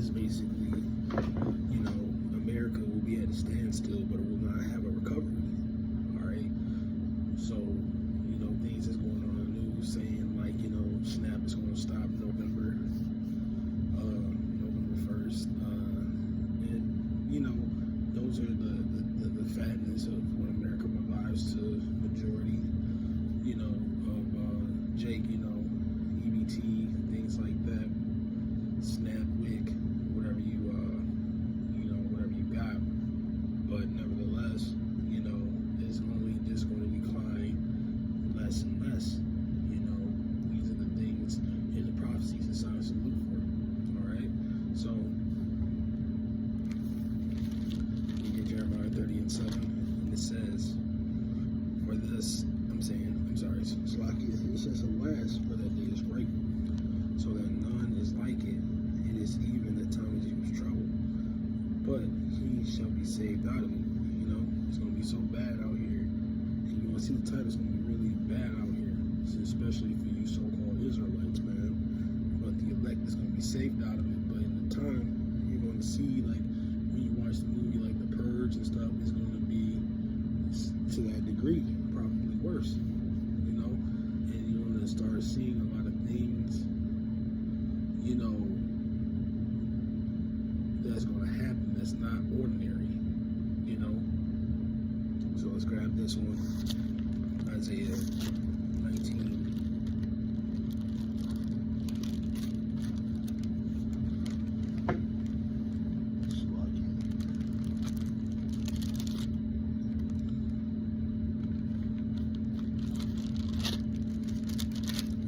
is basically, America will be at a standstill, but it will not have a recovery. All right. So, things is going on in the news saying like, SNAP is going to stop November 1st, and those are the fatness of what America provides to majority, of Jake, EBT, things like that, SNAP, WIC, whatever you got. But nevertheless, it's only just going to decline less and less. These are the things in the prophecies and signs to look for. All right. So you get Jeremiah 30:7, and it says, "For this, Slacky, it says, alas, for that day is great, so that none is like it. It is even the time of Jacob's trouble, but he shall be saved out of it." It's going to be so bad out here. And you're going to see the title, it's going to be really bad out here, especially for you so-called Israelites, man. But the elect is going to be saved out of it. But in the time, you're going to see, like, when you watch the movie, like The Purge and stuff, it's going to be to that degree, probably worse, and you're going to start seeing a lot of things, that's going to happen that's not ordinary, So let's grab this one, Isaiah 19.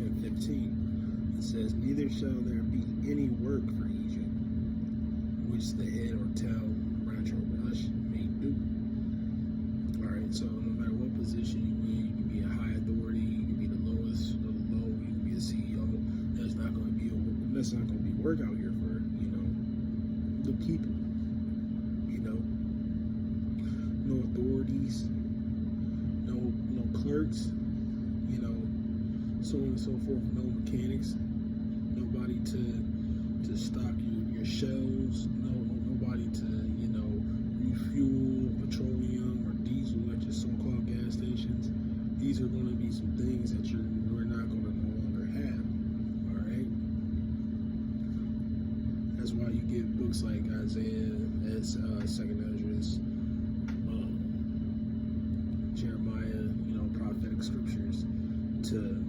And 15. It says, "Neither shall there be any work for Egypt, which the head or tail, branch or rush may do." Alright, so no matter what position you in, you can be a high authority, you can be the lowest of the low, you can be a CEO. That's not going to be work out here for, the people. No authorities, no clerks, so on and so forth, no mechanics, nobody to stock your shelves, nobody to, refuel petroleum or diesel at your so-called gas stations. These are going to be some things that we're not going to no longer have. All right. That's why you get books like Isaiah, Second Ezra, Jeremiah, prophetic scriptures to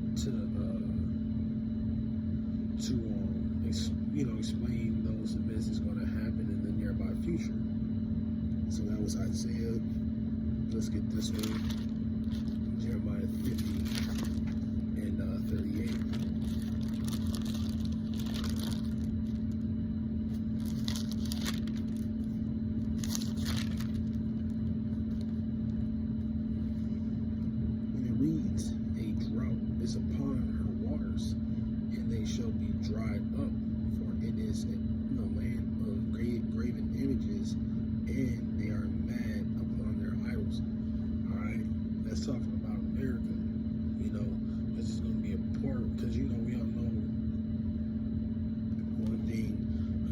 explain those events that's going to happen in the nearby future. So that was Isaiah. Let's get this one. Jeremiah 50 and 38. And it reads, "A drought is upon her waters, and they shall be dried up, for it is in the land of graven images, and they are mad upon their idols." All right, that's talking about America. This is going to be a part, because we all know one thing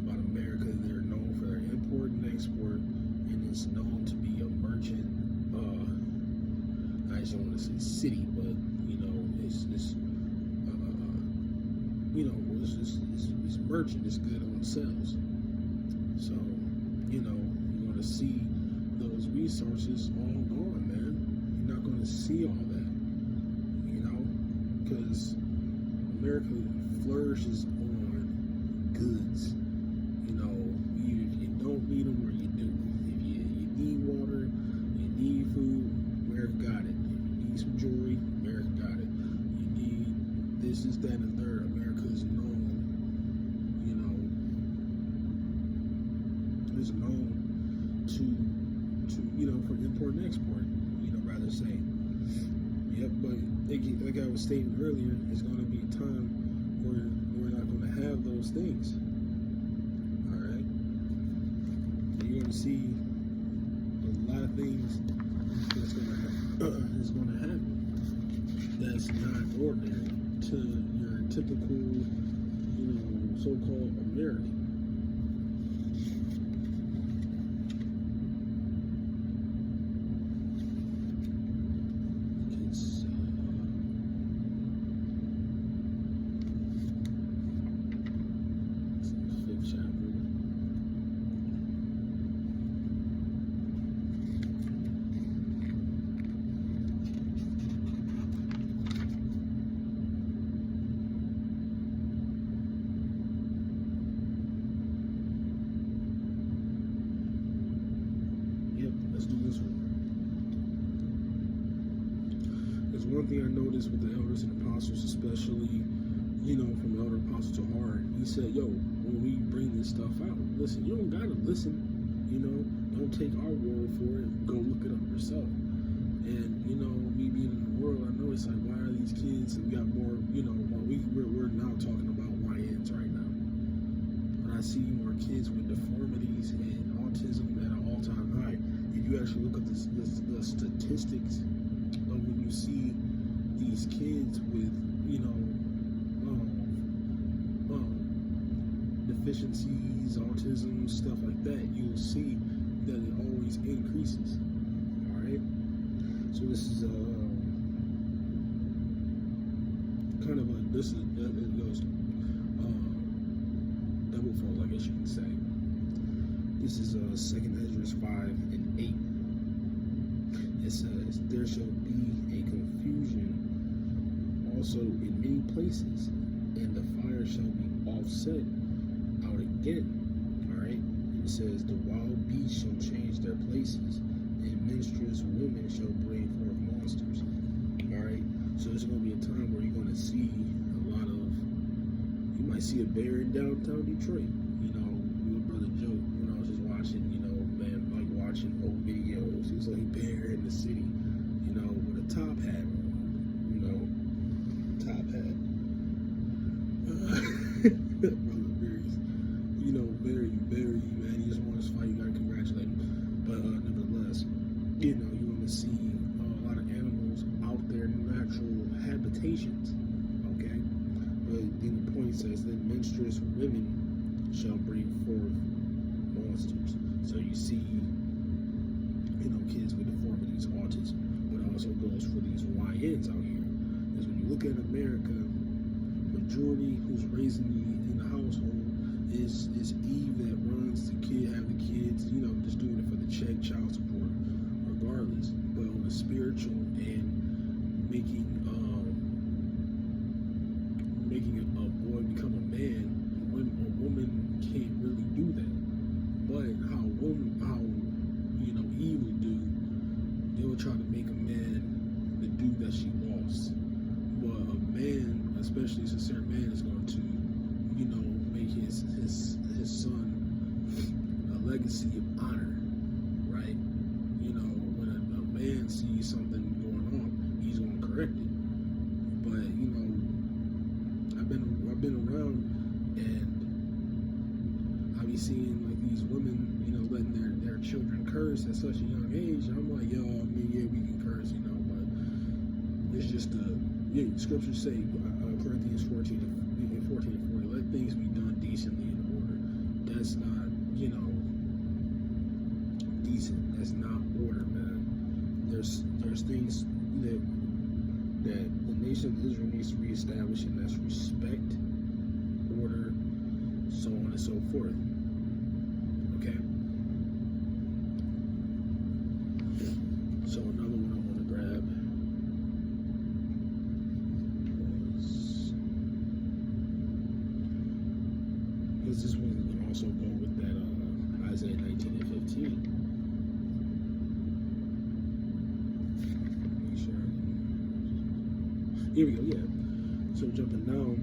about America: they're known for their import and export, and it's known to be a merchant. I just don't want to say city, but it's merchant. It's good on themselves. So you're going to see those resources all gone, man. You're not going to see all that, because America flourishes on goods. You don't need them or you do. If you need water, you need food, America got it. If you need some jewelry, America got it. You need this, that, and the third. America is known, to for import and export, rather say. Yep, but like I was stating earlier, it's going to be a time where we're not going to have those things. All right, and you're going to see a lot of things that's going to happen that's not ordinary to your typical, so-called American. one thing I noticed with the elders and apostles, especially, from Elder Apostle Tahar, he said, yo, when we bring this stuff out, listen, you don't gotta listen, don't take our word for it, go look it up yourself. And, me being in the world, I know it's like, why are these kids, and we got more, we're now talking about YNs right now. But I see more kids with deformities and autism at an all-time high. If you actually look at the statistics of when you see these kids with, deficiencies, autism, stuff like that, you'll see that it always increases. All right. So this is it goes double fold, I guess you can say. This is 2nd Ezra 5:8. It says, there shall be a confusion also in many places, and the fire shall be offset out again. Alright? It says, the wild beasts shall change their places, and menstruous women shall bring forth monsters. Alright? So there's going to be a time where you're going to see you might see a bear in downtown Detroit. My brother Joe, when I was just watching, watching old videos, he was like a bear in the city, with a top hat on, top hat. Brother Barry's, very, very, man, he just won his fight, you gotta congratulate him. But nevertheless, you're gonna see a lot of animals out there in natural habitations, okay? But then the point says that menstruous women shall bring forth monsters. So you see, kids with deformities, autism, but it also goes for these YNs out here. Because when you look at America, majority who's raising in the household is Eve that runs the kid, have the kids, just doing it for the check, child support, regardless. But on the spiritual and making a boy become a man, when a woman can't really do that. But how Eve would do, they would try to make a man the dude that she lost. But a man, especially a sincere man, is going to, make his son a legacy of honor, right? When a man sees something going on, he's going to correct it. But I've been around, and I be seeing like these women, letting their children curse at such a young age. And I'm like, yeah, we can curse, but it's just scriptures say, Corinthians 14 and 40, let things be done decently in order. That's not, decent. That's not order, man. There's things that the nation of Israel needs to reestablish, and that's respect, order, so on and so forth. Okay? So another one I want to grab is, because this one can also go with that Isaiah 19 and 15. Make sure. Here we go, yeah. So jumping down,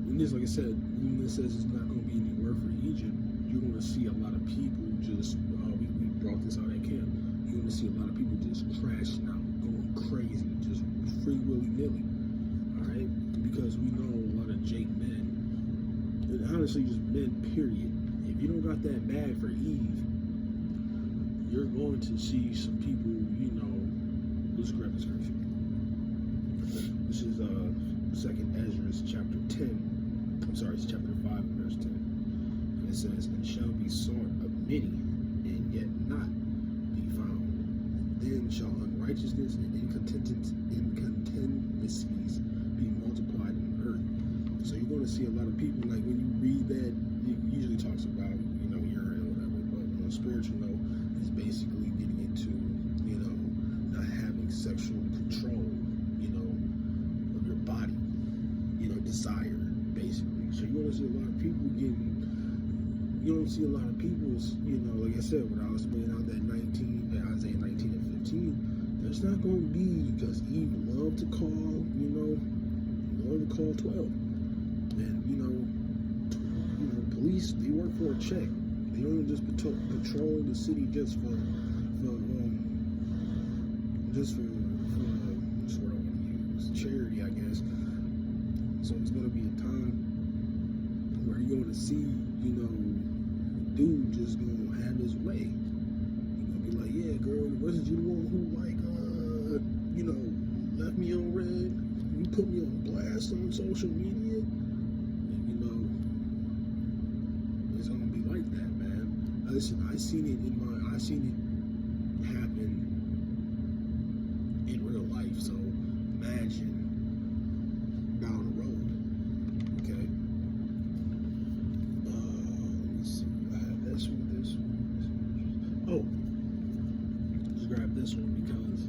and this, like I said, when it says it's not going to be any word for Egypt, you're going to see a lot of people just, we brought this out at camp, you're going to see a lot of people just crashing out, going crazy, just free willy-nilly, alright? Because we know a lot of Jake men, and honestly just men, period. If you don't got that bag for Eve, you're going to see some people, let's grab the scripture. This is 2nd Ezra chapter 10. I'm sorry, it's chapter 5, verse 10. And it says, and shall be sought of many, and yet not be found. Then shall unrighteousness and incontinencies be multiplied in the earth. So you're going to see a lot of people, like when you read that, it usually talks about, urine or whatever, but on a spiritual note, it's basically getting into, not having sexual control, of your body, desire, basically. So you're going to see a lot of people getting, you don't see a lot of people, like I said, when I was laying out that Isaiah 19 and 15, It's not going to be because Eve loved to call, loved to call 12. And, police, they work for a check. They don't just patrol the city just for what's what I want to use, charity, I guess. So it's going to be a time where you're going to see, dude just going to have his way. You're going to be like, yeah, girl, wasn't you the one who, left me on red? You put me on blast on social media? And, it's going to be like that, man. Listen, I seen it happen in real life, so imagine down the road, okay? Let's see, I have this one. Oh, just grab this one because,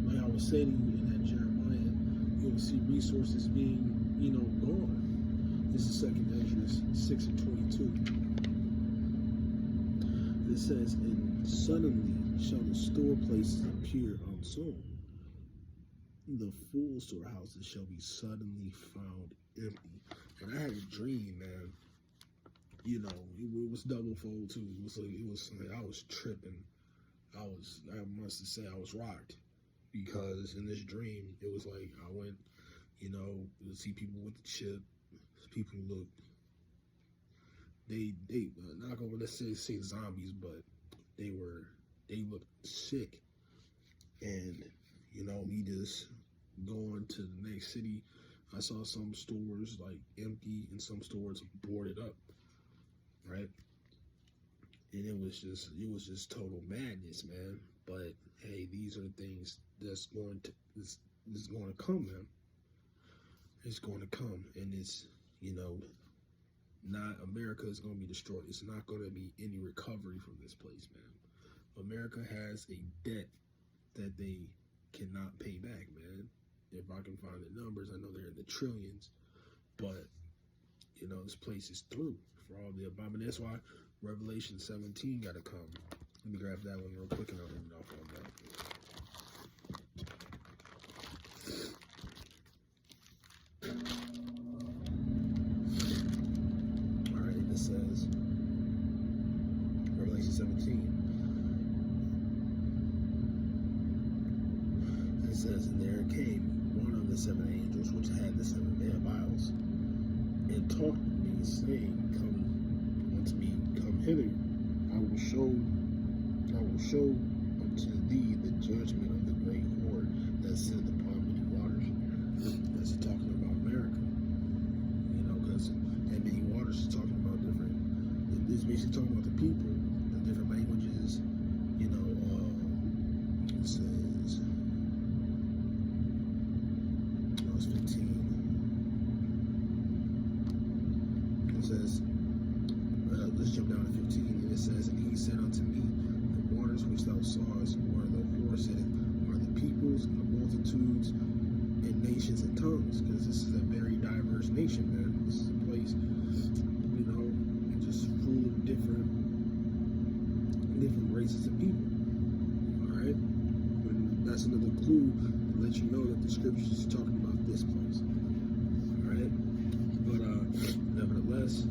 like I was saying in that Jeremiah, you'll see resources being, gone. This is 2nd Ezra 6:22. It says, and suddenly shall the store places appear unsown. The full storehouses shall be suddenly found empty. And I had a dream, man. It was double fold too. It was like I was tripping. I must say I was rocked because in this dream it was like I went, to see people with the chip. People looked. They not gonna let's say zombies, but they looked sick. And me just going to the next city, I saw some stores like empty and some stores boarded up, right? And it was just total madness, man. But hey, these are things that's going to come, man. It's going to come, and it's not America is going to be destroyed. It's not going to be any recovery from this place, man. America has a debt that they cannot pay back, man. If I can find the numbers, I know they're in the trillions, but this place is through for all the above. And that's why Revelation 17 got to come. Let me grab that one real quick and I'll end it off on that. It says, Revelation 17, it says, and there came one of the 7 angels which had the 7 vials, and talked with me, saying, come unto me, come hither, I will show unto thee the judgment of the great whore that sitteth upon many waters. That's talking about America, because and many waters is talking about different. It's basically talking about the people, the different languages. It says, verse 15. It says, let's jump down to 15, and it says, and he said unto me, the waters which thou sawest, where the whore sitteth, are the peoples and the multitudes and nations and tongues, because this is a very diverse nation, man. This is a place, just full of different races of people. All right, and that's another clue to let you know that the scriptures is talking about this place. All right, but nevertheless.